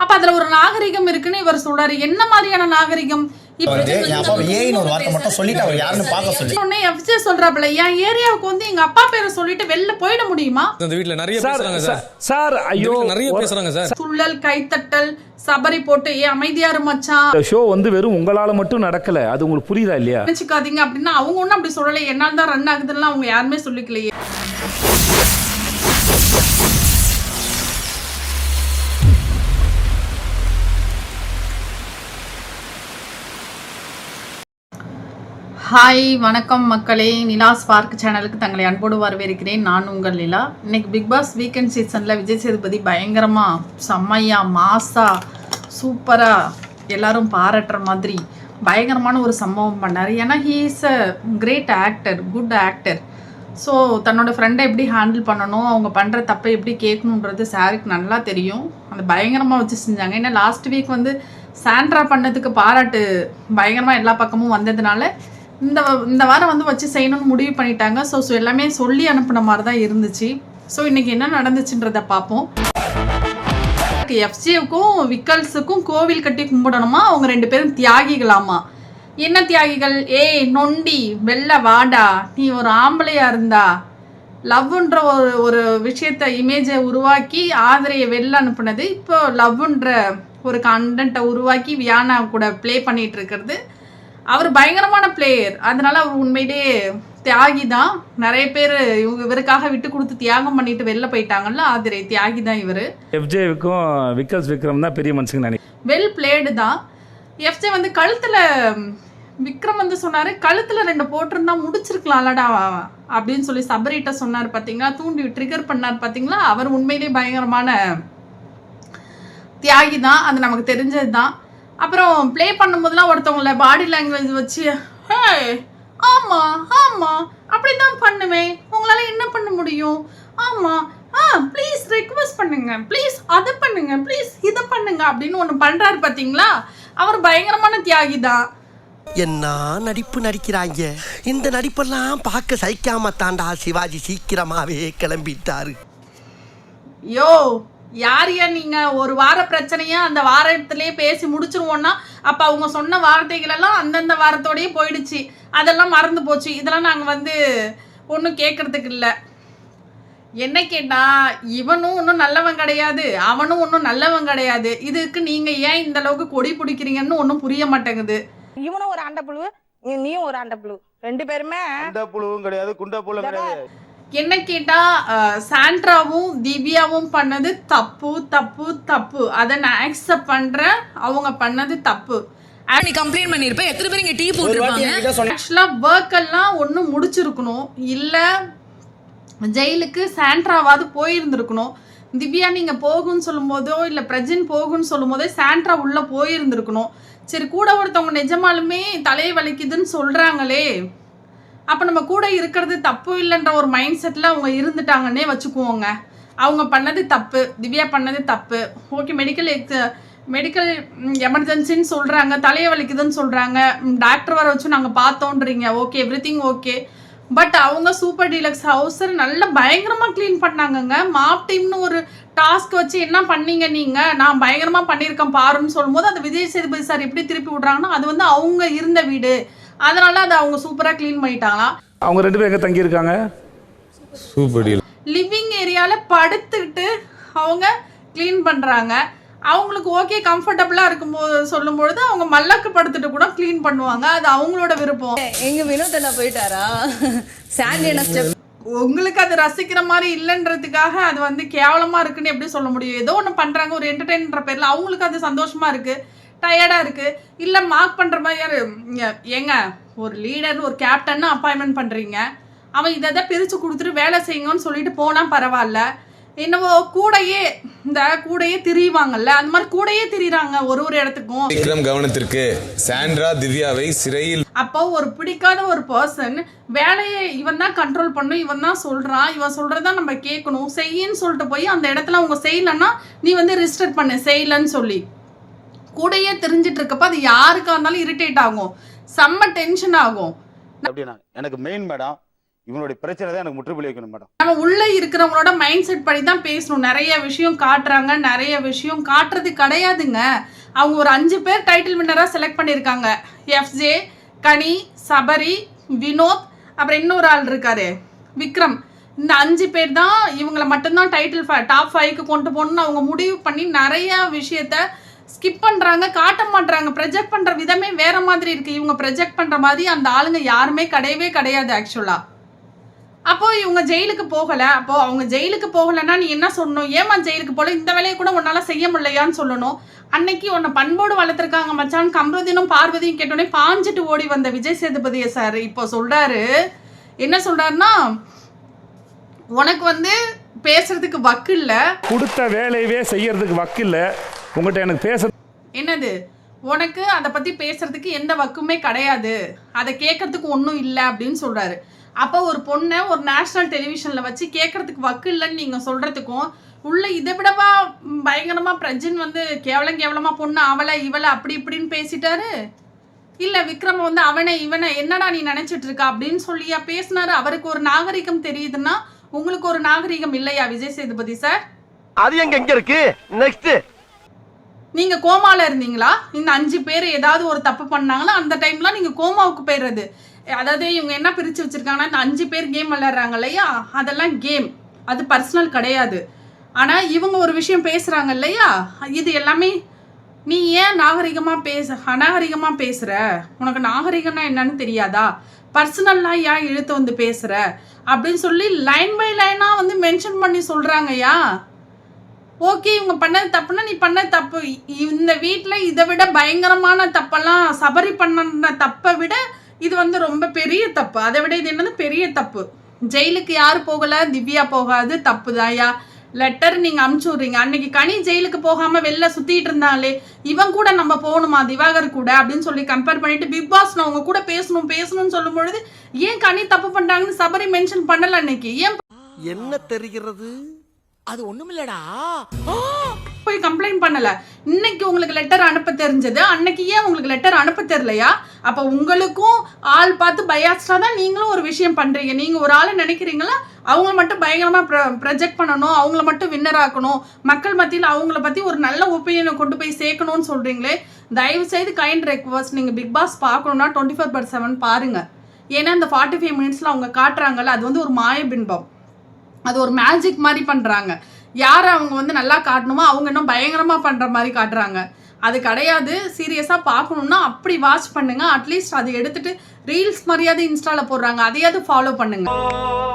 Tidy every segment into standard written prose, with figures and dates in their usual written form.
அப்ப அதுல ஒரு நாகரிகம் இருக்குன்னு இவர் சொல்றாரு. என்ன மாதிரியான நாகரிகம்? சொல்றாப்ல என் ஏரியாவுக்கு வந்து எங்க அப்பா பேரை சொல்லிட்டு வெளில போயிட முடியுமா? சுள்ளல், கைத்தட்டல், சபரி போட்டு அமைதியாரு மச்சான். ஷோ வந்து வெறும் உங்களால மட்டும் நடக்கல, அது உங்களுக்கு புரியுதா இல்லையா? நினைச்சுக்காதீங்க அப்படின்னா அவங்க ஒன்னும் அப்படி சொல்லலை. என்னால தான் ரன் ஆகுதுன்னு அவங்க யாருமே சொல்லிக்கலையே. ஹாய் வணக்கம் மக்களே, நிலா ஸ்பார்க் சேனலுக்கு தங்களை அன்போடு வரவேற்கிறேன். நான் உங்கள் நிலா. இன்னைக்கு பிக் பாஸ் வீக்கெண்ட் சீசனில் விஜய் சேதுபதி பயங்கரமாக செம்மையா மாசா சூப்பராக எல்லாரும் பாராட்டுற மாதிரி பயங்கரமான ஒரு சம்பவம் பண்ணார். ஏன்னா he is a great actor, good actor. So தன்னோட ஃப்ரெண்டை எப்படி ஹேண்டில் பண்ணணும், அவங்க பண்ணுற தப்பை எப்படி கேட்கணுன்றது சாருக்கு நல்லா தெரியும். அந்த பயங்கரமாக வச்சு செஞ்சாங்க. ஏன்னா லாஸ்ட் வீக் வந்து சாண்ட்ரா பண்ணதுக்கு பாராட்டு பயங்கரமாக எல்லா பக்கமும் வந்ததுனால இந்த வாரம் வந்து வச்சு செய்யணும்னு முடிவு பண்ணிட்டாங்க. ஸோ எல்லாமே சொல்லி அனுப்பின மாதிரி தான் இருந்துச்சு. ஸோ இன்னைக்கு என்ன நடந்துச்சுன்றதை பார்ப்போம். எஃப்ஜேவுக்கும் விக்கல்ஸுக்கும் கோவில் கட்டி கும்பிடணுமா, அவங்க 2 பேரும் தியாகிகளாமா. என்ன தியாகிகள்? ஏய் நொண்டி வெள்ள வாடா, நீ ஒரு ஆம்பளையா இருந்தா லவ்ன்ற ஒரு விஷயத்த இமேஜை உருவாக்கி ஆதரையை வெளில அனுப்புனது, இப்போ லவ்ன்ற ஒரு கண்டென்ட்டை உருவாக்கி வியானா கூட ப்ளே பண்ணிட்டு இருக்கிறது. அவர் பயங்கரமான பிளேயர், அதனால அவர் உண்மையிலேயே தியாகி தான். நிறைய பேர் இவருக்காக விட்டு கொடுத்து தியாகம் பண்ணிட்டு வெளில போயிட்டாங்கல்ல, ஆதிரை தியாகி தான் இவர். எஃப்ஜேவுக்கும் விக்கல்ஸ் விக்ரம் தான் பெரிய மனுஷங்க நினைக்கிறேன். வெல் பிளேடு தான். எஃப்ஜே வந்து கழுத்துல விக்ரம் வந்து சொன்னாரு, கழுத்துல 2 போட்டிருந்தா முடிச்சிருக்கலாம்லடா அப்படின்னு சொல்லி சபரிட்ட சொன்னார். பார்த்தீங்களா, தூண்டி ட்ரிகர் பண்ணார். பார்த்தீங்களா, அவர் உண்மையிலேயே பயங்கரமான தியாகி தான், அது நமக்கு தெரிஞ்சது தான். அப்புறம் ப்ளே பண்ணும்போதெல்லாம் ஒருத்தவங்கள பாடி லாங்குவேஜ் வச்சு ஆமாம் ஆமாம் அப்படி தான் பண்ணுவேன், உங்களால் என்ன பண்ண முடியும், ஆமாம் ப்ளீஸ் ரெக்வஸ்ட் பண்ணுங்க, ப்ளீஸ் அதை பண்ணுங்க, ப்ளீஸ் இதை பண்ணுங்க அப்படின்னு ஒன்று பண்ணுறாரு. பார்த்தீங்களா, அவர் பயங்கரமான தியாகி தான். என்ன நடிப்பு நடிக்கிறாங்க, இந்த நடிப்பெல்லாம் பார்க்க சகிக்காம தாண்டா சிவாஜி சீக்கிரமாவே கிளம்பிட்டாரு. யோ யாரையா நீங்க? ஒரு வார பிரச்சனையா அந்த வாரத்திலேயே பேசி முடிச்சிருவோம்னா அப்ப அவங்க சொன்ன வார்த்தைகள் எல்லாம் அந்தந்த வாரத்தோடயே போயிடுச்சு, அதெல்லாம் மறந்து போச்சு. இதெல்லாம் நாங்க வந்து ஒன்றும் கேட்கறதுக்கு இல்லை. என்ன கேட்டா, இவனும் ஒன்றும் நல்லவன் கிடையாது, அவனும் ஒன்றும் நல்லவன் கிடையாது. இதுக்கு நீங்க ஏன் இந்த அளவுக்கு கொடி பிடிக்கிறீங்கன்னு ஒன்றும் புரிய மாட்டேங்குது. இவனும் ஒரு ஆண்டப்புழு, நீயும் ஒரு ஆண்டப்புழு, 2 பேருமே ஆண்டப்புழுவும் கிடையாது, குண்டப்புழுவும் கிடையாது. என்ன கேட்டா, சாண்ட்ராவும் திவ்யாவும் பண்ணது தப்பு தப்பு தப்பு, அதை நான் அக்செப்ட் பண்றேன். அவங்க பண்ணது தப்பு. நீ கம்ப்ளைன்ட் பண்ணிருப்ப, எத்தனை பேர் இங்க டீ போட்டுருப்பாங்க. ஆக்சுவலா ஒர்க் எல்லாம் ஒண்ணு முடிச்சிருக்கணும், இல்ல ஜெயிலுக்கு சாண்ட்ராவாவது போயிருந்திருக்கணும். திவ்யா நீங்க போகுன்னு சொல்லும் போதோ இல்ல பிரஜன் போகுன்னு சொல்லும் போதோ சாண்ட்ரா உள்ள போயிருந்திருக்கணும். சரி, கூட ஒருத்தவங்க நிஜமாலுமே தலையை வலிக்குதுன்னு சொல்றாங்களே, அப்போ நம்ம கூட இருக்கிறது தப்பு இல்லைன்ற ஒரு மைண்ட் செட்டில் அவங்க இருந்துட்டாங்கன்னே வச்சுக்குவோங்க. அவங்க பண்ணது தப்பு, திவ்யா பண்ணது தப்பு. ஓகே, மெடிக்கல் எமர்ஜென்சின்னு சொல்கிறாங்க, தலையை வலிக்குதுன்னு சொல்கிறாங்க, டாக்டர் வர வச்சு நாங்கள் பார்த்தோன்றீங்க. Okay, everything okay. But அவங்க சூப்பர் டீலக்ஸ் ஹவுஸை நல்லா பயங்கரமாக க்ளீன் பண்ணாங்கங்க. மாப் டீம்னு ஒரு டாஸ்க் வச்சு என்ன பண்ணீங்க நீங்கள், நான் பயங்கரமாக பண்ணியிருக்கேன் பாருன்னு சொல்லும்போது அந்த விஜய் சேதுபதி சார் எப்படி திருப்பி விட்றாங்கன்னா, அது வந்து அவங்க இருந்த வீடு, அதனால அதை அவங்க சூப்பரா க்ளீன் பண்ணிட்டாங்களாம். அவங்க 2 பேரும் எங்க தங்கி இருக்காங்க? Super deal. லிவிங் ஏரியால படுத்துக்கிட்டு அவங்க க்ளீன் பண்றாங்க. அவங்களுக்கு ஓகே கம்ஃபர்டபுளா இருக்கும்போது சொல்லும்பொழுது அவங்க மல்லக்கு படுத்துட்டு கூட க்ளீன் பண்ணுவாங்க. அது அவங்களோட விருப்பம். எங்க வினோத் என்ன போயிட்டாரா? சாண்டியன ஸ்டெப் உங்களுக்கு அது ரசிக்கிற மாதிரி இல்லைன்றதுக்காக அது வந்து கேவலமா இருக்குன்னு எப்படி சொல்ல முடியும்? ஏதோ ஒன்று பண்றாங்க ஒரு என்டர்டெயின்ன்ற பேர்ல, அவங்களுக்கு அது சந்தோஷமா இருக்கு, டயர்டா இருக்கு, இல்ல மார்க் பண்ற மாதிரி. யாரு ஏங்க, ஒரு லீடர் ஒரு கேப்டன் அப்பாயின்மெண்ட் பண்றீங்க, அவன் இதை பிரிச்சு கொடுத்துட்டு வேலை செய்யுங்கன்னு சொல்லிட்டு போனா பரவாயில்ல. என்னவோ கூடையே திரிவாங்கல்ல, அந்த மாதிரி கூடையே திரிறாங்க ஒரு இடத்துக்கும். விக்ரம் கவனத்திற்கு, சாண்ட்ரா திவ்யாவை சிறையில். அப்போ ஒரு பிடிக்காத ஒரு பர்சன் வேலையை இவன் தான் கண்ட்ரோல் பண்ணும், இவன் தான் சொல்றான், இவன் சொல்றதான் நம்ம கேட்கணும், செய்யின்னு சொல்லிட்டு போய் அந்த இடத்துல அவங்க செய்யலன்னா நீ வந்து ரிஜிஸ்டர் பண்ணு செய்யலன்னு சொல்லி கூடையே தெரிஞ்சிட்டு இருக்கப்ப அது யாருக்கா இருந்தாலும் இரிட்டேட் ஆகும், செம்ம டென்ஷன் ஆகும். அப்படின்னா எனக்கு மெயின் மேடம் இவனுடைய பிரச்சனை தான் எனக்கு முற்றுப்புள்ளி வைக்கணும் மேடம். நம்ம உள்ள இருக்கிறவங்களோட மைண்ட் செட் படி தான் பேசணும். நிறைய விஷயம் காட்டுறாங்க, நிறைய விஷயம் காட்டுறது கிடையாதுங்க. அவங்க ஒரு 5 பேர் டைட்டில் வின்னரா செலக்ட் பண்ணியிருக்காங்க. எஃப்ஜே, கனி, சபரி, வினோத், அப்புறம் இன்னொரு ஆள் இருக்காரு விக்ரம். இந்த 5 பேர் தான் இவங்களை மட்டும்தான் டைட்டில் டாப் 5க்கு கொண்டு போகணும்னு அவங்க முடிவு பண்ணி நிறைய விஷயத்த ஸ்கிப் பண்ணுறாங்க, காட்ட மாட்டுறாங்க. ப்ரொஜெக்ட் பண்ணுற விதமே வேற மாதிரி இருக்குது. இவங்க ப்ரொஜெக்ட் பண்ணுற மாதிரி அந்த ஆளுங்க யாருமே கிடையவே கிடையாது ஆக்சுவலாக. அப்போது இவங்க ஜெயிலுக்கு போகலை. அப்போது அவங்க ஜெயிலுக்கு போகலைன்னா நீ என்ன சொல்லணும்? ஏமா ஜெயிலுக்கு போகல, இந்த வேலையை கூட உன்னால் செய்ய முடியலையான்னு சொல்லணும். அன்னைக்கு உன்னை பண்போடு வளர்த்துருக்காங்க மச்சான். கம்ருதீனும் பார்வதியும் கேட்டோடனே பாஞ்சிட்டு ஓடி வந்த விஜய் சேதுபதியை சார் இப்போ சொல்கிறாரு. என்ன சொல்கிறாருன்னா, உனக்கு வந்து பேசுறதுக்கு வக்கு இல்லை, கொடுத்த வேலையவே செய்யறதுக்கு வக்கு இல்லை, உங்கள்கிட்ட எனக்கு பேச என்னது உனக்கு அதை பற்றி பேசுறதுக்கு எந்த வக்குமே கிடையாது, அதை கேட்கறதுக்கு ஒன்றும் இல்லை அப்படின்னு சொல்கிறாரு. அப்போ ஒரு பொண்ணை ஒரு நேஷ்னல் டெலிவிஷனில் வச்சு கேட்கறதுக்கு வக்கு இல்லைன்னு நீங்கள் சொல்கிறதுக்கும், உள்ள இதை விடவா பயங்கரமாக பிரஜன் வந்து கேவலமாக பொண்ணு அவளை இவளை அப்படி இப்படின்னு பேசிட்டாரு. இல்லை விக்ரம் வந்து அவனை இவனை என்னடா நீ நினச்சிட்டு இருக்கா அப்படின்னு சொல்லியா பேசினாரு. அவருக்கு ஒரு நாகரிகம் தெரியுதுன்னா உங்களுக்கு ஒரு நாகரிகம் இல்லையா விஜய் சேதுபதி சார்? அது எங்க இருக்கு? நெக்ஸ்ட், நீங்க கோமால இருந்தீங்களா? இந்த 5 பேர் ஏதாவது ஒரு தப்பு பண்ணாங்களா அந்த டைம்லாம் நீங்க கோமாவுக்கு போயிடுறது. அதாவது இவங்க என்ன பிரிச்சு வச்சிருக்காங்கன்னா, இந்த 5 பேர் கேம் விளையாடுறாங்க இல்லையா, அதெல்லாம் கேம், அது பர்சனல் கிடையாது. ஆனா இவங்க ஒரு விஷயம் பேசுறாங்க இல்லையா, இது எல்லாமே நீ ஏன் அநாகரிகமா பேசுற? உனக்கு நாகரிகம்னா என்னன்னு தெரியாதா? பர்சனல்லாம் ஏன் இழுத்து வந்து பேசுற அப்படின்னு சொல்லி லைன் பை லைனா வந்து மென்ஷன் பண்ணி சொல்றாங்கய்யா. ஓகே, இவங்க பண்ணது தப்புன்னா நீ பண்ண தப்பு. இந்த வீட்டில் இதை விட பயங்கரமான தப்பெல்லாம் சபரி பண்ண தப்பை விட இது வந்து ரொம்ப பெரிய தப்பு. அதை விட இது என்னது பெரிய தப்பு. ஜெயிலுக்கு யார் போகலை? திவ்யா போகாது, தப்பு தான்யா. லெட்டர் நீங்கள் அமுச்சு விட்றீங்க. அன்னைக்கு கனி ஜெயிலுக்கு போகாமல் வெளில சுற்றிட்டு இருந்தாலே, இவன் கூட நம்ம போகணுமா திவாகர் கூட அப்படின்னு சொல்லி கம்பேர் பண்ணிட்டு பிக் பாஸ் நான் உங்க கூட பேசணும்னு சொல்லும் பொழுது ஏன் கனி தப்பு பண்ணுறாங்கன்னு சபரி மென்ஷன் பண்ணலை அன்னைக்கு. ஏன் என்ன தெரிகிறது? அது ஒண்ணுமில்லடா, போய் கம்ப்ளைண்ட் பண்ணல. இன்னைக்கு உங்களுக்கு லெட்டர் அனுப்ப தெரிஞ்சது, அன்னைக்கு ஏன் உங்களுக்கு லெட்டர் அனுப்ப தெரியலையா? அப்ப உங்களுக்கும் ஆள் பார்த்து பயாஸ்டா தான் நீங்களும் ஒரு விஷயம் பண்றீங்க. நீங்க ஒரு ஆளை நினைக்கிறீங்களா அவங்கள மட்டும் பயங்கரமா ப்ரொஜெக்ட் பண்ணணும், அவங்கள மட்டும் வின்னர் ஆக்கணும், மக்கள் மத்தியில் அவங்கள பத்தி ஒரு நல்ல ஒப்பீனியனை கொண்டு போய் சேர்க்கணும்னு சொல்றீங்களே. தயவு செய்து கைண்ட் ரெக்வஸ்ட், நீங்க பிக் பாஸ் பார்க்கணும்னா 24/7 பாருங்க. ஏன்னா இந்த 45 மினிட்ஸ்ல அவங்க காட்டுறாங்கல்ல, அது வந்து ஒரு மாயபின்பம், அது ஒரு மேஜிக் மாதிரி பண்ணுறாங்க. யாரை அவங்க வந்து நல்லா காட்டணுமோ அவங்க இன்னும் பயங்கரமாக பண்ணுற மாதிரி காட்டுறாங்க. அது கிடையாது. சீரியஸாக பார்க்கணுன்னா அப்படி வாட்ச் பண்ணுங்க. அட்லீஸ்ட் அதை எடுத்துட்டு ரீல்ஸ் மாதிரியாவது இன்ஸ்டால போடுறாங்க, அதையாவது ஃபாலோ பண்ணுங்க.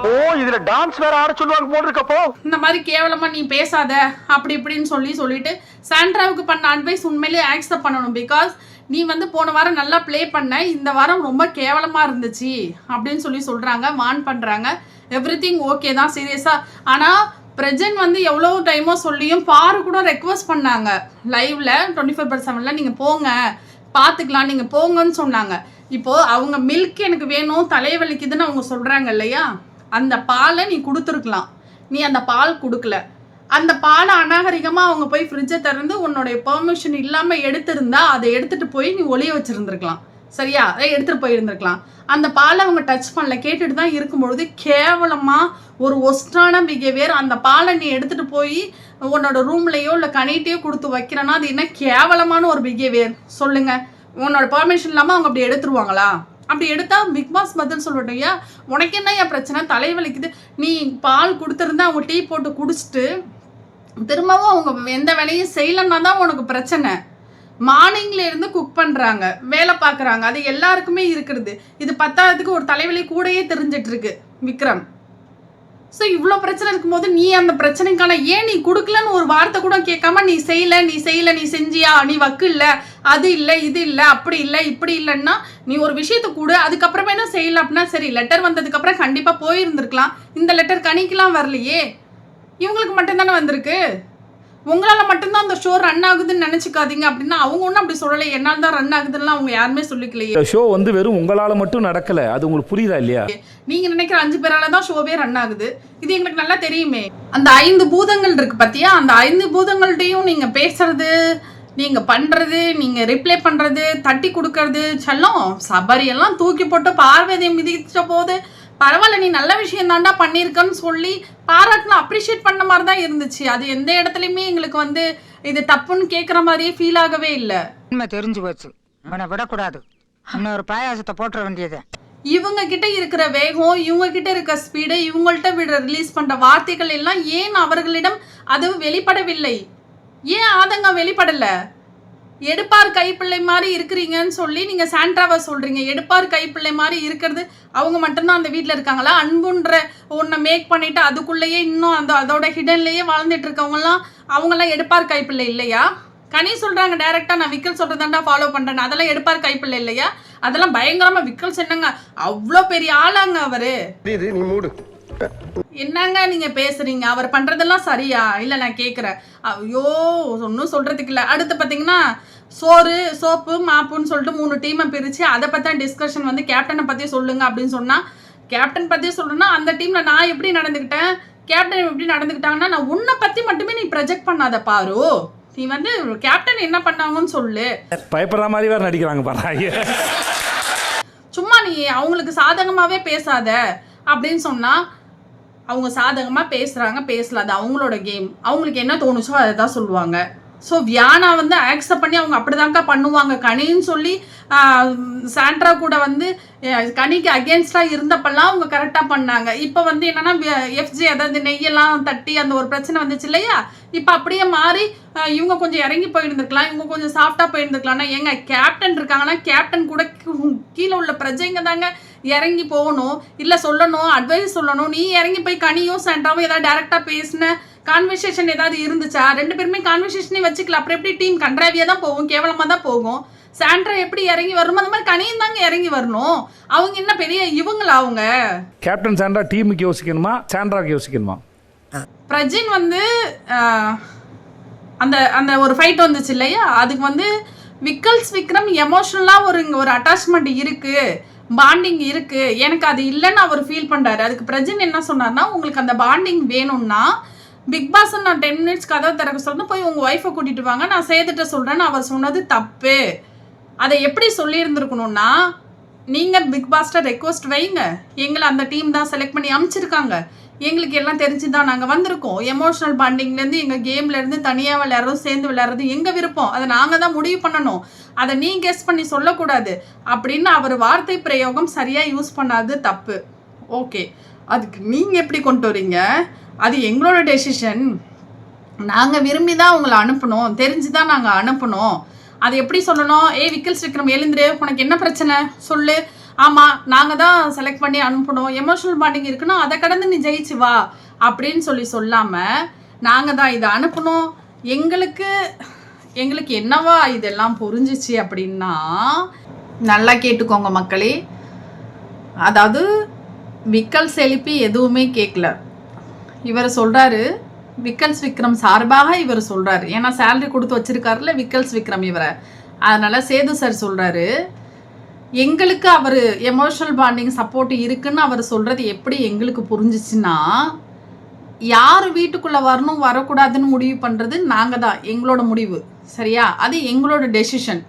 ஓ இதுல டான்ஸ் வேற ஆட சொல்லுவாங்க போட்டுருக்கப்போ. இந்த மாதிரி கேவலமாக நீ பேசாத அப்படி இப்படின்னு சொல்லிட்டு சாண்ட்ராவுக்கு பண்ண அட்வைஸ் உண்மையிலேயே ஆக்செப்ட் பண்ணணும். பிகாஸ் நீ வந்து போன வாரம் நல்லா ப்ளே பண்ண, இந்த வாரம் ரொம்ப கேவலமாக இருந்துச்சு அப்படின்னு சொல்கிறாங்க, வான் பண்ணுறாங்க. எவ்ரிதிங் ஓகே தான் சீரியஸாக. ஆனால் பிரஜன் வந்து எவ்வளோ டைமோ சொல்லியும் பாரு கூட ரெக்வஸ்ட் பண்ணாங்க லைவ்ல 24/7 நீங்கள் போங்க பார்த்துக்கலாம், நீங்கள் போங்கன்னு சொன்னாங்க. இப்போது அவங்க மில்க் எனக்கு வேணும் தலைவலிக்குதுன்னு அவங்க சொல்கிறாங்க இல்லையா, அந்த பாலை நீ கொடுத்துருக்கலாம். நீ அந்த பால் கொடுக்கல. அந்த பாலை அநாகரிகமாக அவங்க போய் ஃப்ரிட்ஜை திறந்து உன்னுடைய பெர்மிஷன் இல்லாமல் எடுத்திருந்தா அதை எடுத்துகிட்டு போய் நீ ஒளிய வச்சுருந்துருக்கலாம். சரியா? அதை எடுத்துகிட்டு போயிருந்துருக்கலாம். அந்த பாலை அவங்க டச் பண்ணல, கேட்டுட்டு தான் இருக்கும்பொழுது கேவலமாக ஒரு ஒஸ்டான பிஹேவியர். அந்த பாலை நீ எடுத்துகிட்டு போய் உன்னோட ரூம்லையோ இல்லை கனிட்டையோ கொடுத்து வைக்கிறேன்னா அது என்ன கேவலமான ஒரு பிஹேவியர் சொல்லுங்க. உன்னோட பெர்மிஷன் இல்லாமல் அவங்க அப்படி எடுத்துருவாங்களா? அப்படி எடுத்தா பிக் பாஸ் பதில் சொல்லட்டும். ஐயா உனக்கு என்ன ஏன் பிரச்சனை? தலைவலிக்குது. நீ பால் கொடுத்துருந்தா அவங்க டீ போட்டு குடிச்சிட்டு திரும்பவும் அவங்க எந்த வேலையும் செய்யலன்னா தான் உனக்கு பிரச்சனை. மார்னிங்ல இருந்து குக் பண்றாங்க, வேலை பார்க்குறாங்க, அது எல்லாருக்குமே இருக்கிறது. இது 10ஆவதுக்கு ஒரு தலைவலி கூடயே தெரிஞ்சிட்டு இருக்கு விக்ரம். ஸோ இவ்வளோ பிரச்சனை இருக்கும்போது நீ அந்த பிரச்சனைக்கான ஏன் நீ கொடுக்கலன்னு ஒரு வார்த்தை கூட கேட்காம நீ செய்யல நீ செஞ்சியா, நீ வக்கு இல்லை, அது இல்லை, இது இல்லை, அப்படி இல்லை, இப்படி இல்லைன்னா நீ ஒரு விஷயத்த கூட அதுக்கப்புறமே என்ன செய்யல அப்படின்னா சரி, லெட்டர் வந்ததுக்கு அப்புறம் கண்டிப்பாக போயிருந்துருக்கலாம். இந்த லெட்டர் கணிக்கலாம் வரலையே, இவங்களுக்கு மட்டும்தானே வந்திருக்கு. உங்களால் மட்டும்தான் அந்த ஷோ ரன் ஆகுதுன்னு நினச்சிக்காதீங்க. அப்படின்னா அவங்க ஒன்றும் அப்படி சொல்லலை, என்னால் தான் ரன் ஆகுதுன்னு அவங்க யாருமே சொல்லிக்கலையே. இந்த ஷோ வந்து வெறும் உங்களால் மட்டும் நடக்கலை, அது உங்களுக்கு புரியுதா இல்லையா? நீங்கள் நினைக்கிற 5 பேரால தான் ஷோவே ரன் ஆகுது, இது எங்களுக்கு நல்லா தெரியுமே. அந்த 5 பூதங்கள் இருக்கு பார்த்தியா, அந்த 5 பூதங்கள்ட்டையும் நீங்கள் பேசுறது, நீங்கள் பண்ணுறது, நீங்கள் ரிப்ளை பண்ணுறது, தட்டி கொடுக்கறது செல்லம். சபரியெல்லாம் தூக்கி போட்டு பார்வதியை மிதிச்ச போது பரவாயில்ல நீ நல்ல விஷயம் தாண்டா பண்ணியிருக்கன்னு சொல்லி பாராட்டணும், அப்ரிஷியேட் பண்ண மாதிரி தான் இருந்துச்சு. அது எந்த இடத்துலையுமே எங்களுக்கு வந்து இது தப்புன்னு கேட்குற மாதிரியே ஃபீல் ஆகவே இல்லை. உண்மை தெரிஞ்சு போச்சு, அவனை விடக்கூடாது, இன்னொரு பாயாசத்தை போட்டுற வேண்டியது. இவங்க கிட்ட இருக்கிற வேகம், இவங்க கிட்ட இருக்கிற ஸ்பீடு, இவங்கள்ட்ட ரிலீஸ் பண்ற வார்த்தைகள் எல்லாம் ஏன் அவர்களிடம் அது வெளிப்படவில்லை? ஏன் ஆதங்கம் வெளிப்படல? எடுப்பார் கைப்பிள்ளை மாதிரி இருக்கிறீங்கன்னு சொல்லி நீங்க சாண்ட்ராவை சொல்றீங்க. எடுப்பார் கைப்பிள்ளை மாதிரி இருக்கிறது அவங்க மட்டும்தான் அந்த வீட்டில் இருக்காங்களா? அன்புன்ற ஒன்றை மேக் பண்ணிட்டு அதுக்குள்ளேயே இன்னும் அதோட ஹிடன்லேயே வாழ்ந்துட்டு இருக்கவங்கலாம் அவங்கெல்லாம் எடுப்பார் கைப்பிள்ளை இல்லையா? கனி சொல்றாங்க டைரக்டா, நான் விக்கல் சொல்றதாண்டா ஃபாலோ பண்றேன், அதெல்லாம் எடுப்பார் கைப்பிள்ளை இல்லையா? அதெல்லாம் பயங்கரமா விக்கல் சொன்னாங்க, அவ்வளோ பெரிய ஆளாங்க அவரு. நீ மூடு. என்னங்க நீங்க பேசுறீங்க? அவர் பண்றதெல்லாம் சரியா? இல்ல நான் கேக்குறேன். ஐயோ ஒன்றும் சொல்றதுக்கு இல்லை. அடுத்து பார்த்தீங்கன்னா சோப்பு மாப்புன்னு சொல்லிட்டு 3 டீமை பிரிச்சு அதை பற்றி டிஸ்கஷன் வந்து கேப்டனை பற்றி சொல்லுங்க அப்படின்னு சொன்னா, கேப்டன் பற்றி சொல்லணும்னா அந்த டீம்ல நான் எப்படி நடந்துக்கிட்டேன், கேப்டன் எப்படி நடந்துக்கிட்டாங்கன்னா, நான் உன்னை பற்றி மட்டுமே நீ ப்ரொஜெக்ட் பண்ணாத பாரு, நீ வந்து கேப்டன் என்ன பண்ணாங்கன்னு சொல்லு. பயப்படுற மாதிரி வேற நடிக்கிறாங்க பாரு. சும்மா நீ அவங்களுக்கு சாதகமாகவே பேசாத அப்படின்னு சொன்னால் அவங்க சாதகமாக பேசுகிறாங்க, பேசல, அது அவங்களோட கேம். அவங்களுக்கு என்ன தோணுச்சோ அதை தான் சொல்லுவாங்க. ஸோ வியானா வந்து ஆக்செப்ட் பண்ணி அவங்க அப்படிதான்க்கா பண்ணுவாங்க. கனின்னு சொல்லி சாண்ட்ரா கூட வந்து கனிக்கு அகேன்ஸ்டாக இருந்தப்பெல்லாம் அவங்க கரெக்டாக பண்ணாங்க. இப்போ வந்து என்னன்னா எஃப்ஜே அதாவது நெய்யெல்லாம் தட்டி அந்த ஒரு பிரச்சனை வந்துச்சு இல்லையா? இப்போ அப்படியே மாறி இவங்க கொஞ்சம் இறங்கி போயிருந்துருக்கலாம், இவங்க கொஞ்சம் சாஃப்டாக போயிருந்துருக்கலாம்னா, ஏங்க கேப்டன் இருக்காங்கன்னா கேப்டன் கூட கீழே உள்ள பிரஜைங்க தாங்க இறங்கி போகணும், இல்லை சொல்லணும், அட்வைஸ் சொல்லணும். நீ இறங்கி போய் கனியும் சாண்ட்ராவும் ஏதாவது டேரெக்டாக பேசின கான்வர்சேஷன் ஏதாவது இருந்துச்சா? 2 பேருமே கான்வர்சேஷனே வச்சுக்கலாம். அப்புறம் எப்படி டீம் கண்ட்ராவியாக தான் போகும், கேவலமாக தான் போகும். சாண்ட்ரா எப்படி இறங்கி வரணுமோ அந்த மாதிரி கனியும் தாங்க இறங்கி வரணும். அவங்க என்ன பெரிய இவங்களா? அவங்க கேப்டன் சாண்ட்ரா டீமுக்கு யோசிக்கணுமா சாண்ட்ராக்கு யோசிக்கணுமா? பிரஜின் வந்து அந்த அந்த ஒரு ஃபைட் வந்துச்சு இல்லையா, அதுக்கு வந்து விக்கல்ஸ் விக்ரம் எமோஷனலாக ஒரு அட்டாச்மெண்ட் இருக்கு, பாண்டிங் இருக்கு, எனக்கு அது இல்லைன்னு அவர் ஃபீல் பண்ணுறாரு. அதுக்கு பிரஜின் என்ன சொன்னார்னா, உங்களுக்கு அந்த பாண்டிங் வேணும்னா பிக் பாஸ் நான் 10 மினிட்ஸ் கதவை திறக்க சொல்றேன், போய் உங்கள் ஒய்ஃபை கூட்டிகிட்டு வாங்க, நான் சேதுட்ட சொல்கிறேன்னு அவர் சொன்னது தப்பு. அதை எப்படி சொல்லியிருந்துருக்கணும்னா, நீங்கள் பிக் பாஸ்ட்டை ரெக்வஸ்ட் வைங்க, எங்களை அந்த டீம் தான் செலக்ட் பண்ணி அனுப்பிச்சிருக்காங்க, எங்களுக்கு எல்லாம் தெரிஞ்சு தான் நாங்கள் வந்திருக்கோம், எமோஷனல் பாண்டிங்லேருந்து எங்கள் கேம்லேருந்து தனியாக விளையாடுறதும் சேர்ந்து விளையாடுறது எங்கள் விருப்பம், அதை நாங்கள் தான் முடிவு பண்ணணும், அதை நீ கெஸ் பண்ணி சொல்லக்கூடாது அப்படின்னு அவர் வார்த்தை பிரயோகம் சரியாக யூஸ் பண்ணாது தப்பு. ஓகே, அதுக்கு நீங்கள் எப்படி கொண்டு வரீங்க? அது எங்களோட டெசிஷன், நாங்கள் விரும்பி தான் உங்களை அனுப்பணும், தெரிஞ்சு தான் நாங்கள் அனுப்பணும். அது எப்படி சொல்லணும்? விக்கல்ஸ் விக்ரம் எழுந்துரு, உனக்கு என்ன பிரச்சனை சொல்லு, ஆமாம் நாங்கள் தான் செலக்ட் பண்ணி அனுப்பணும், எமோஷனல் பாண்டிங் இருக்குன்னா அதை கடந்து நீ ஜெயிச்சு வா அப்படின்னு சொல்லாமல், நாங்கள் தான் இதை அனுப்பணும், எங்களுக்கு என்னவா இதெல்லாம் புரிஞ்சிச்சு அப்படின்னா, நல்லா கேட்டுக்கோங்க மக்களே. அதாவது விக்கல்ஸ் எழுப்பி எதுவுமே கேட்கல, இவர் சொல்கிறாரு, விக்கல்ஸ் விக்ரம் சார்பாக இவர் சொல்கிறாரு, ஏன்னா சேலரி கொடுத்து வச்சிருக்காருல விக்கல்ஸ் விக்ரம் இவரை, அதனால் சேது சார் சொல்கிறாரு, எங்களுக்கு அவர் எமோஷனல் பாண்டிங் சப்போர்ட் இருக்குன்னு அவர் சொல்கிறது எப்படி எங்களுக்கு புரிஞ்சிச்சுன்னா, யார் வீட்டுக்குள்ளே வரணும் வரக்கூடாதுன்னு முடிவு பண்ணுறது நாங்கள் தான், எங்களோட முடிவு சரியா, அது எங்களோட டெசிஷன்.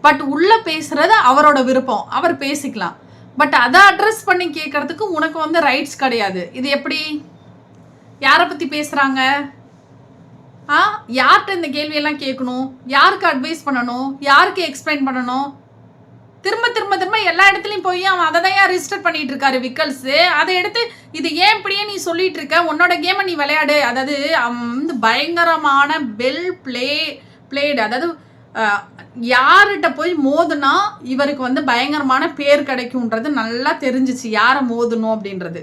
பட் உள்ளே பேசுகிறது அவரோட விருப்பம், அவர் பேசிக்கலாம். பட் அதை அட்ரஸ் பண்ணி கேட்கறதுக்கு உனக்கு வந்து ரைட்ஸ் கிடையாது. இது எப்படி? யாரை பற்றி பேசுகிறாங்க? யார்கிட்ட இந்த கேள்வியெல்லாம் கேட்கணும், யாருக்கு அட்வைஸ் பண்ணணும், யாருக்கு எக்ஸ்பிளைன் பண்ணணும்? திரும்ப திரும்ப திரும்ப எல்லா இடத்துலையும் போய் அவன் அதை தான் ரிஜிஸ்டர் பண்ணிட்டு இருக்காரு விக்கல்ஸு. அதை எடுத்து இது ஏன் இப்படியே நீ சொல்லிட்டு இருக்க, உன்னோட கேமை நீ விளையாடு. அதாவது அவன் வந்து பயங்கரமான பிளேடு, அதாவது யார்கிட்ட போய் மோதுனா இவருக்கு வந்து பயங்கரமான பேர் கிடைக்கும்ன்றது நல்லா தெரிஞ்சிச்சு, யாரை மோதணும் அப்படின்றது.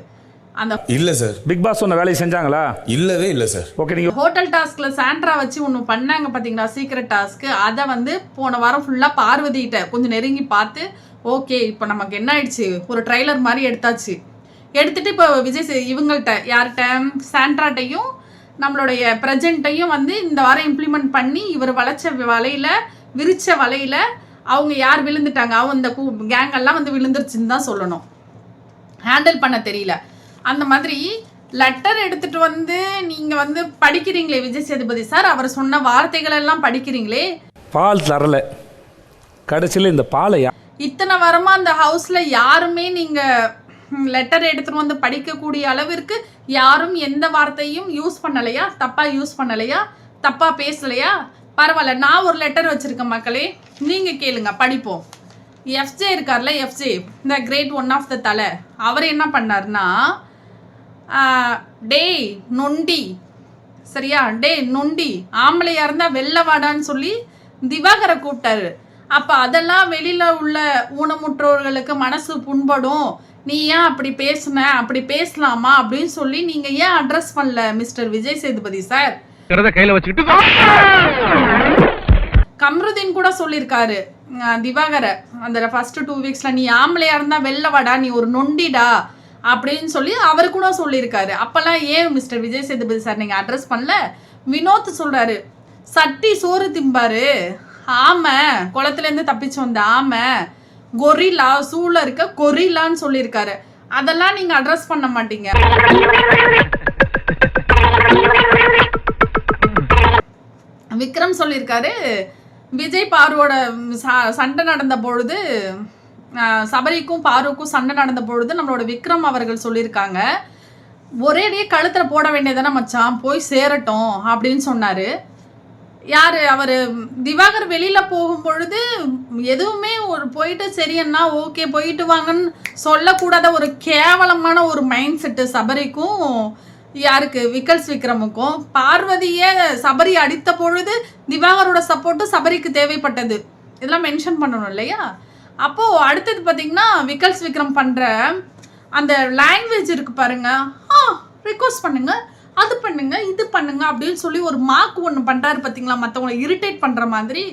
அந்த இல்ல சார், பிக் பாஸ் சொன்ன வேலையை செஞ்சாங்களா? இல்லவே இல்ல சார். ஓகே, நீங்க ஹோட்டல் டாஸ்க்ல சாண்ட்ரா வச்சு ஒன்று பண்ணாங்க பார்த்தீங்களா, சீக்ரெட் டாஸ்க்கு, அதை வந்து போன வாரம் ஃபுல்லாக பார்வதிகிட்ட கொஞ்சம் நெருங்கி பார்த்து, ஓகே இப்போ நமக்கு என்ன ஆயிடுச்சு, ஒரு ட்ரைலர் மாதிரி எடுத்தாச்சு. எடுத்துட்டு இப்போ விஜய் இவங்கள்ட்ட யார்கிட்ட, சாண்ட்ராட்டையும் நம்மளுடைய ப்ரெசென்ட்டையும் வந்து இந்த வாரம் இம்ப்ளிமெண்ட் பண்ணி இவர் விரிச்ச வலையில அவங்க யார் விழுந்துட்டாங்க, அவங்க இந்த கேங்கெல்லாம் வந்து விழுந்துருச்சுன்னு தான் சொல்லணும், ஹேண்டில் பண்ண தெரியல. அந்த மாதிரி லெட்டர் எடுத்துட்டு வந்து நீங்க வந்து படிக்கிறீங்களே விஜய் சேதுபதி சார், அவர் சொன்ன வார்த்தைகள் எல்லாம் படிக்கிறீங்களே, பால் தரல கடைசியில் இந்த பாலையா இத்தனை வாரமா அந்த ஹவுஸ்ல யாருமே நீங்க லெட்டர் எடுத்துட்டு வந்து படிக்கக்கூடிய அளவிற்கு யாரும் எந்த வார்த்தையும் யூஸ் பண்ணலையா, தப்பா யூஸ் பண்ணலையா, தப்பா பேசலையா? பரவாயில்ல, நான் ஒரு லெட்டர் வச்சிருக்கேன் மக்களே, நீங்க கேளுங்க, படிப்போம். எஃப்ஜே இருக்கார்ல, எஃப்ஜே இந்த கிரேட் 1 ஆஃப் த தலை, அவர் என்ன பண்ணார்னா, டேய் நொண்டி, சரியா, டே நொண்டி, ஆம்பளையா இருந்தா வெளில வாடான்னு சொல்லி திவாகரை கூப்பிட்டாரு. அப்போ அதெல்லாம் வெளியில் உள்ள ஊனமுற்றோர்களுக்கு மனசு புண்படும், நீ ஏன் அப்படி பேசுன, அப்படி பேசலாமா அப்படின்னு சொல்லி நீங்கள் ஏன் அட்ரஸ் பண்ணல மிஸ்டர் விஜய் சேதுபதி சார்? கையில் வச்சுக்கிட்டு கம்ருதீன் கூட சொல்லியிருக்காரு திவாகரை அந்த ஃபர்ஸ்ட் 2 வீக்ஸில், நீ ஆம்பளையா இருந்தால் வெளில வாடா, நீ ஒரு நொண்டிடா அப்படின்னு சொல்லி அவர் கூட சொல்லியிருக்காரு. அப்போல்லாம் ஏன் மிஸ்டர் விஜய் சேதுபதி சார் நீங்கள் அட்ரஸ் பண்ணல? வினோத் சொல்கிறாரு, சட்டி சோறு திம்பாரு, ஆமை குளத்துலேருந்து தப்பிச்சு வந்த ஆமை, கொரில்லா சூழ இருக்க கொரில்லான்னு சொல்லியிருக்காரு. அதெல்லாம் நீங்கள் அட்ரஸ் பண்ண மாட்டீங்க. விக்ரம் சொல்லியிருக்காரு, விஜய் பார்வோட சண்டை நடந்த பொழுது, சபரிக்கும் பார்வுக்கும் சண்டை நடந்த பொழுது நம்மளோட விக்ரம் அவர்கள் சொல்லியிருக்காங்க, ஒரேடியே கழுத்தில் போட வேண்டியதானே மச்சான், போய் சேரட்டும் அப்படின்னு சொன்னார். யார் அவர்? திவாகர் வெளியில் போகும் பொழுது எதுவுமே ஒரு போயிட்டு சரியன்னா ஓகே போயிட்டு வாங்கன்னு சொல்லக்கூடாத ஒரு கேவலமான ஒரு மைண்ட் செட்டு சபரிக்கும், யாருக்கு, விக்கல்ஸ் விக்ரமுக்கும். பார்வதியை சபரி அடித்த பொழுது திவாகரோட சப்போர்ட்டு சபரிக்கு தேவைப்பட்டது, இதெல்லாம் மென்ஷன் பண்ணணும் இல்லையா? அப்போது அடுத்தது பார்த்திங்கன்னா விக்கல்ஸ் விக்ரம் பண்ணுற அந்த லாங்குவேஜ் இருக்குது பாருங்க, ரிக்வஸ்ட் பண்ணுங்க, அது பண்ணுங்க, இது பண்ணுங்க அப்படின்னு சொல்லி ஒரு மார்க் ஒன்று பண்ணுறாரு பார்த்தீங்களா, மற்றவங்களை இரிட்டேட் பண்ணுற மாதிரி.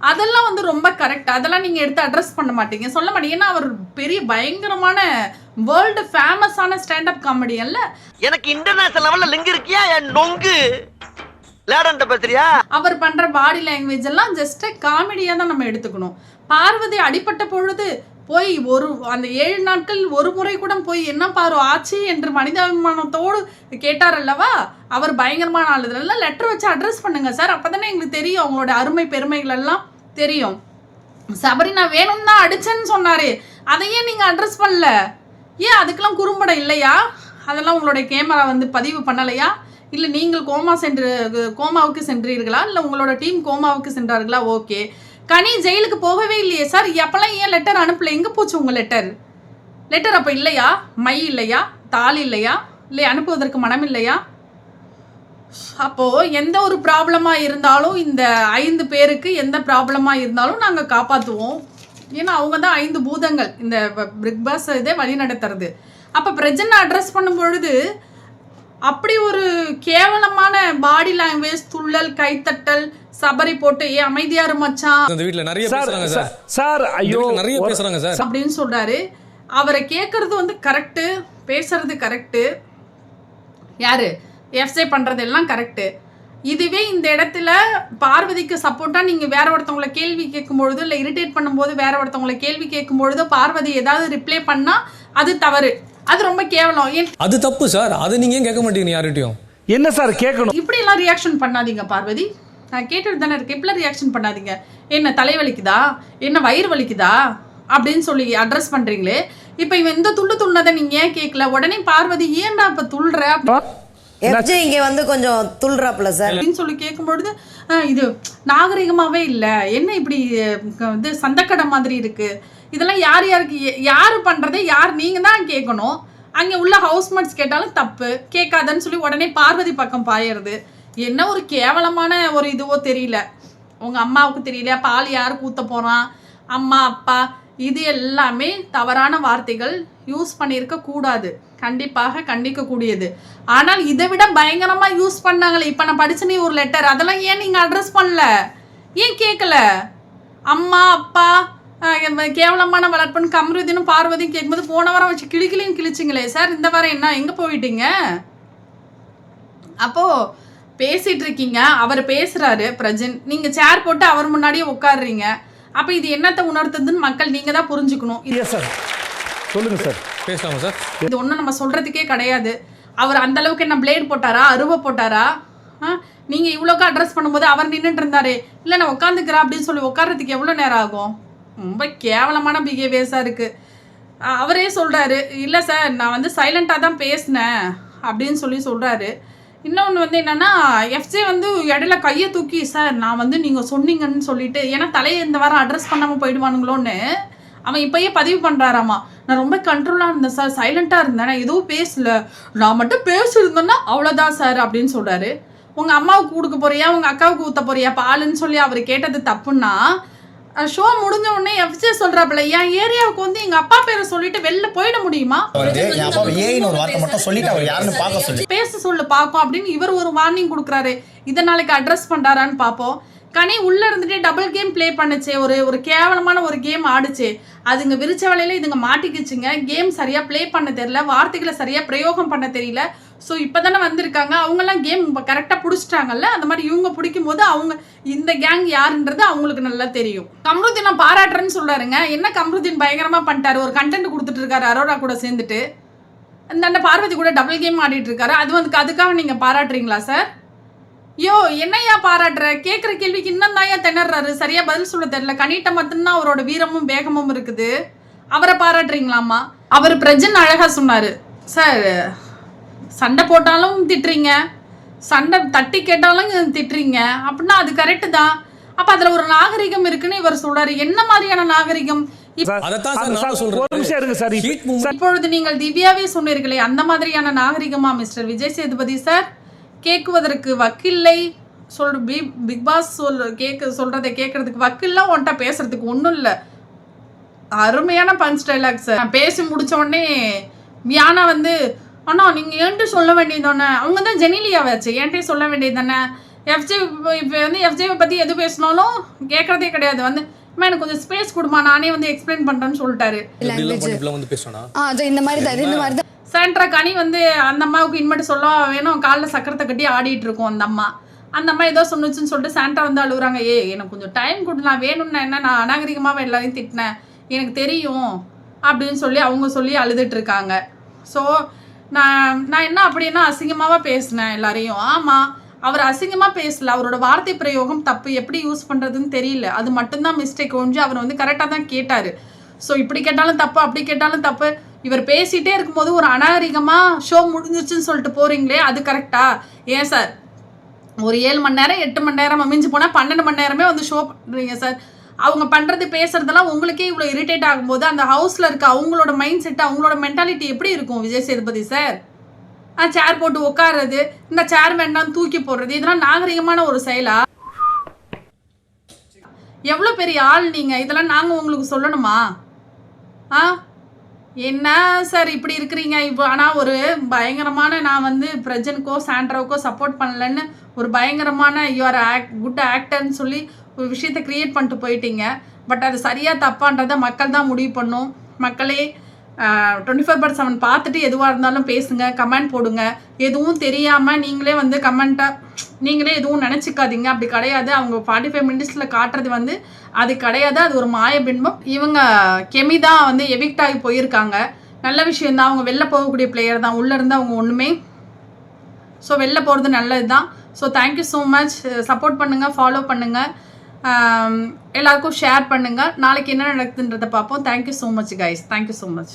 அதெல்லாம் வந்து ரொம்ப கரெக்ட். அதெல்லாம் நீங்கள் எடுத்து அட்ரஸ் பண்ண மாட்டீங்க, சொல்ல மாட்டீங்க. ஏன்னா அவர் பெரிய பயங்கரமான வேர்ல்டு ஃபேமஸான ஸ்டாண்டப் காமெடியன்ல. எனக்கு இன்டர்நேஷனல் லெவல்ல லிங்க் இருக்கியா என் நொங்கு லேடன்ட்ட பேசுறியா? அவர் பண்ற பாடி லாங்குவேஜ் எல்லாம் ஜஸ்ட் காமெடியா தான் நம்ம எடுத்துக்கணும். பார்வதி அடிபட்ட பொழுது போய் அந்த 7 நாட்கள் ஒரு முறை கூட போய் என்ன பாரு ஆச்சு என்று மனிதாபிமானத்தோடு கேட்டார் அல்லவா, அவர் பயங்கரமான ஆள். இதெல்லாம் லெட்டர் வச்சு அட்ரஸ் பண்ணுங்க சார், அப்பதானே எங்களுக்கு தெரியும் அவங்களோட அருமை பெருமைகள் எல்லாம் தெரியும். சபரி நான் வேணும் தான் அடிச்சேன்னு சொன்னாரு, அதையே நீங்க அட்ரஸ் பண்ணல. ஏன் அதுக்கெல்லாம் குறும்படம் இல்லையா? அதெல்லாம் உங்களுடைய கேமரா வந்து பதிவு பண்ணலையா? இல்லை நீங்கள் கோமாவுக்கு சென்றீர்களா, இல்லை உங்களோட டீம் கோமாவுக்கு சென்றார்களா? ஓகே, கனி ஜெயிலுக்கு போகவே இல்லையே சார், அப்பெல்லாம் ஏன் லெட்டர் அனுப்பல? எங்கே போச்சு உங்கள் லெட்டர் அப்போ இல்லையா? மை இல்லையா? தாள் இல்லையா? இல்லை அனுப்புவதற்கு மனம் இல்லையா? அப்போது எந்த ஒரு ப்ராப்ளமாக இருந்தாலும், இந்த 5 பேருக்கு எந்த ப்ராப்ளமாக இருந்தாலும் நாங்கள் காப்பாற்றுவோம். ஏன்னா அவங்க தான் 5 பூதங்கள் இந்த பிக் பாஸ் இதே வழி நடத்துறது. அப்போ பிரச்சனை அட்ரஸ் பண்ணும் பொழுது அப்படி ஒரு கேவலமான பாடி லாங்குவேஜ், துள்ளல், கைத்தட்டல், சபரி போட்டு ஏ அமைதியாரு மச்சான், அந்த வீட்ல நிறைய பேசுறாங்க சார், சார் ஐயோ நிறைய பேசுறாங்க சார் அப்படின்னு சொல்றாரு. அவரை கேட்கறது வந்து கரெக்டு, பேசுறது கரெக்டு, யாரு எஃப்ஜே பண்றது எல்லாம் கரெக்டு. இதுவே இந்த இடத்துல பார்வதிக்கு சப்போர்ட்டா நீங்க வேற ஒருத்தவங்களை கேள்வி கேட்கும் பொழுது, இல்லை இரிட்டேட் பண்ணும்போது வேற ஒருத்தவங்களை கேள்வி கேட்கும் பொழுது பார்வதி ஏதாவது ரிப்ளை பண்ணா அது தவறு, அது ரொம்ப கேவலம். அது தப்பு சார், அது நீங்க ஏன் கேட்க மாட்டீங்க யார்கிட்டயும்? என்ன சார் கேட்கணும்? இப்படி எல்லாம் ரியாக்ஷன் பண்ணாதீங்க பார்வதி, நான் கேட்டுட்டு தானே இருக்கேன். இப்படிலாம் ரியாக்ஷன் பண்ணாதீங்க. என்ன தலை வலிக்குதா, என்ன வயிறு வலிக்குதா அப்படின்னு சொல்லி அட்ரஸ் பண்றீங்களே. இப்போ இவன் இந்த துள்ளதை நீங்க ஏன் கேட்கல? உடனே பார்வதி ஏன்டா இப்ப துள்ளுற எஃப்ஜே இங்க வந்து கொஞ்சம் துள்ளுறாப்ல சார் அப்படின்னு சொல்லி கேட்கும்பொழுது இது நாகரிகமாவே இல்லை, என்ன இப்படி இது சந்தக்கடை மாதிரி இருக்கு, இதெல்லாம் யாருக்கு யாரு பண்றதே யார், நீங்க தான் கேட்கணும். அங்கே உள்ள ஹவுஸ்மேட்ஸ் கேட்டாலும் தப்பு, கேட்காதன்னு சொல்லி உடனே பார்வதி பக்கம் பாயறது. என்ன ஒரு கேவலமான ஒரு இதுவோ தெரியல. உங்கள் அம்மாவுக்கு தெரியல, பால் யார் கூத்த போகிறான், அம்மா அப்பா, இது எல்லாமே தவறான வார்த்தைகள் யூஸ் பண்ணியிருக்க கூடாது, கண்டிப்பாக கண்டிக்கக்கூடியது. ஆனால் இதை விட பயங்கரமாக யூஸ் பண்ணாங்களே. இப்போ நான் படிச்சனே ஒரு லெட்டர், அதெல்லாம் ஏன் நீங்கள் அட்ரஸ் பண்ணல, ஏன் கேட்கல? அம்மா அப்பா கேவலமான வளர்ப்புன்னு கம்ருதீனும் பார்வதியும் கேட்கும்போது போன வாரம் வச்சு கிளிக்கிளையும் கிழிச்சிங்களே சார், இந்த வாரம் என்ன எங்கே போயிட்டீங்க? அப்போது பேசிகிட்டு இருக்கீங்க, அவர் பேசுகிறாரு பிரஜன், நீங்கள் சேர் போட்டு அவர் முன்னாடியே உட்காடுறீங்க. அப்போ இது என்னத்தை உணர்த்துதுன்னு மக்கள் நீங்கள் தான் புரிஞ்சுக்கணும். சார் சொல்லுங்கள் சார், பேசலாமா சார்? இது ஒன்றும் நம்ம சொல்கிறதுக்கே கிடையாது. அவர் அந்த அளவுக்கு என்ன பிளேட் போட்டாரா, அருவா போட்டாரா? நீங்கள் இவ்வளோக்கு அட்ரஸ் பண்ணும்போது அவர் நின்றுட்டு இருந்தாரு, இல்லை நான் உட்காந்துக்கிறேன் அப்படின்னு சொல்லி உட்கார்றதுக்கு எவ்வளோ நேரம் ஆகும்? ரொம்ப கேவலமான பிஹேவியர்ஸாக இருக்குது. அவரே சொல்கிறாரு, இல்லை சார் நான் வந்து சைலண்ட்டாக தான் பேசினேன் அப்படின்னு சொல்கிறாரு. இன்னொன்று வந்து என்னென்னா, எஃப்ஜே வந்து இடையில கையை தூக்கி, சார் நான் வந்து நீங்கள் சொன்னீங்கன்னு சொல்லிட்டு, ஏன்னா தலையை இந்த வாரம் அட்ரஸ் பண்ணாமல் போயிடுவானுங்களோன்னு அவன் இப்போயே பதிவு பண்ணுறாராமா. நான் ரொம்ப கண்ட்ரோலாக இருந்தேன் சார், சைலண்ட்டாக இருந்தேன், நான் எதுவும் பேசல, நான் மட்டும் பேசியிருந்தேன்னா அவ்வளோதான் சார் அப்படின்னு சொல்கிறாரு. உங்கள் அம்மாவுக்கு கொடுக்க போறியா, உங்கள் அக்காவுக்கு ஊற்ற போறியா பாலுன்னு சொல்லி அவர் கேட்டது தப்புன்னா, ஷோ முடிஞ்ச உடனே எஃப்ஜே சொல்றாப்ல, என் ஏரியாவுக்கு வந்து எங்க அப்பா பேரை சொல்லிட்டு வெளில போயிட முடியுமா, பேச சொல்லு பாப்போம் அப்படின்னு இவர் ஒரு வார்னிங் கொடுக்குறாரு. இதை நாளைக்கு அட்ரஸ் பண்றாரான்னு பார்ப்போம். கனி உள்ள இருந்துட்டு டபுள் கேம் ப்ளே பண்ணுச்சு, ஒரு கேவலமான ஒரு கேம் ஆடுச்சு. அதுங்க விரிச்ச வேலையில இதுங்க மாட்டிக்கிச்சுங்க. கேம் சரியா ப்ளே பண்ண தெரியல, வார்த்தைகளை சரியா பிரயோகம் பண்ண தெரியல. ஸோ இப்போ தானே வந்திருக்காங்க, அவங்கெல்லாம் கேம் கரெக்டாக பிடிச்சிட்டாங்கல்ல. அந்த மாதிரி இவங்க பிடிக்கும் போது அவங்க இந்த கேங் யாருன்றது அவங்களுக்கு நல்லா தெரியும். கம்ருதீன் நான் பாராட்டுறேன்னு சொல்றாருங்க. என்ன கம்ருதீன் பயங்கரமாக பண்ணிட்டாரு, ஒரு கண்டென்ட் கொடுத்துட்டு இருக்காரு அரோரா கூட சேர்ந்துட்டு. இந்த பார்வதி கூட டபுள் கேம் ஆடிட்டு இருக்காரு. அதுக்காக நீங்கள் பாராட்டுறீங்களா சார்? யோ என்னையா பாராட்டுற, கேட்குற கேள்விக்கு இன்னும் தான் ஏன் திணறாரு, சரியா பதில் சொல்ல தெரியல. கனிட்ட மட்டும்தான் அவரோட வீரமும் வேகமும் இருக்குது, அவரை பாராட்டுறீங்களாமா? அவர் பிரஜன் அழகா சொன்னாரு, சார் சண்டை போட்டாலும் திட்டுறீங்க, சண்டை தட்டி கேட்டாலும் திட்டுறீங்க அப்படின்னா அது கரெக்டு தான். அப்ப அதுல ஒரு நாகரிகம் இருக்குன்னு இவர் சொல்றாரு. என்ன மாதிரியான நாகரிகம்? இப்பொழுது நீங்கள் திவ்யாவே சொன்னீர்களே, அந்த மாதிரியான நாகரிகமா மிஸ்டர் விஜய் சேதுபதி சார்? கேட்குவதற்கு வக்கில்லை பிக் பாஸ் சொல்றதை கேட்கறதுக்கு வக்கில்ல, உன்ட்ட பேசுறதுக்கு ஒன்றும் இல்லை. அருமையான பஞ்ச் டைலாக் சார். பேசி முடிச்ச உடனே வியானா வந்து, அண்ணா நீங்கள் ஏன்ட்டு சொல்ல வேண்டியது தானே, அவங்க தான் ஜெனிலியாவாச்சு, ஏன்ட்டே சொல்ல வேண்டியது தானே. எஃப்ஜே இப்போ வந்து எஃப்ஜேவை பற்றி எது பேசினாலும் கேட்குறதே கிடையாது. வந்து எனக்கு கொஞ்சம் ஸ்பேஸ் கொடுமா, நானே வந்து எக்ஸ்பிளைன் பண்ணுறேன்னு சொல்லிட்டாரு. சாண்ட்ரா கனி வந்து அந்த அம்மாவுக்கு இனிமேட்டு சொல்ல வேணும், காலில் சக்கரத்தை கட்டி ஆடிட்டு இருக்கோம் அந்த அம்மா. அந்த அம்மா ஏதோ சொன்னுச்சுன்னு சொல்லிட்டு சாண்ட்ரா வந்து அழுகுறாங்க. எனக்கு கொஞ்சம் டைம் கொடு, நான் வேணும்னா என்ன, நான் அநாகரிகமாக எல்லாரையும் திட்டினேன், எனக்கு தெரியும் அப்படின்னு சொல்லி அழுதுட்டு இருக்காங்க. ஸோ நான் என்ன அப்படின்னா அசிங்கமாக பேசினேன் எல்லாரையும். ஆமாம், அவர் அசிங்கமாக பேசல, அவரோட வார்த்தை பிரயோகம் தப்பு, எப்படி யூஸ் பண்ணுறதுன்னு தெரியல, அது மட்டும்தான் மிஸ்டேக் ஒன்று. அவர் வந்து கரெக்டாக தான் கேட்டார். ஸோ இப்படி கேட்டாலும் தப்பு, அப்படி கேட்டாலும் தப்பு. இவர் பேசிகிட்டே இருக்கும்போது ஒரு அநாகரிகமாக ஷோ முடிஞ்சிச்சுன்னு சொல்லிட்டு போகிறீங்களே, அது கரெக்டா? ஏன் சார் ஒரு 7 மணி நேரம் 8 மணி நேரம் மிஞ்சி போனால் 12 மணி நேரமே வந்து ஷோ பண்ணுறீங்க சார். அவங்க பண்ணுறது பேசுறதெல்லாம் உங்களுக்கே இவ்வளோ இரிட்டேட் ஆகும்போது அந்த ஹவுஸில் இருக்க அவங்களோட மைண்ட் செட், அவங்களோட மென்டாலிட்டி எப்படி இருக்கும் விஜய் சேதுபதி சார்? சேர் போட்டு உட்காருறது, இந்த சேர் வேண்டாம் தூக்கி போடுறது, இதெல்லாம் நாகரிகமான ஒரு செயலா? எவ்வளோ பெரிய ஆள் நீங்கள், இதெல்லாம் நாங்கள் உங்களுக்கு சொல்லணுமா? என்ன சார் இப்படி இருக்கிறீங்க? இப்போ ஆனால் ஒரு பயங்கரமான, நான் வந்து பிரஜனுக்கோ சாண்ட்ராவுக்கோ சப்போர்ட் பண்ணலன்னு ஒரு பயங்கரமான யூஆர் குட் ஆக்டர்னு சொல்லி ஒரு விஷயத்தை க்ரியேட் பண்ணிட்டு போயிட்டீங்க. பட் அது சரியாக தப்பான்றதை மக்கள் தான் முடிவு பண்ணும். மக்களே 24/7 பார்த்துட்டு எதுவாக இருந்தாலும் பேசுங்க, கமெண்ட் போடுங்க. எதுவும் தெரியாமல் நீங்களே வந்து நீங்களே எதுவும் நினச்சிக்காதீங்க, அப்படி கிடையாது. அவங்க 45 மினிட்ஸில் காட்டுறது வந்து அது கிடையாது, அது ஒரு மாயபின்பம். இவங்க கெமி தான் வந்து எவிக்ட் ஆகி போயிருக்காங்க. நல்ல விஷயந்தான், அவங்க வெளில போகக்கூடிய பிளேயர் தான், உள்ளே இருந்து அவங்க ஒன்றுமே. ஸோ வெளில போகிறது நல்லது தான். So thank you so much. Support பண்ணுங்கள், ஃபாலோ பண்ணுங்கள், எல்லாருக்கும் ஷேர் பண்ணுங்கள். நாளைக்கு என்ன நடக்குதுன்றதை பார்ப்போம். Thank you so much guys, thank you so much.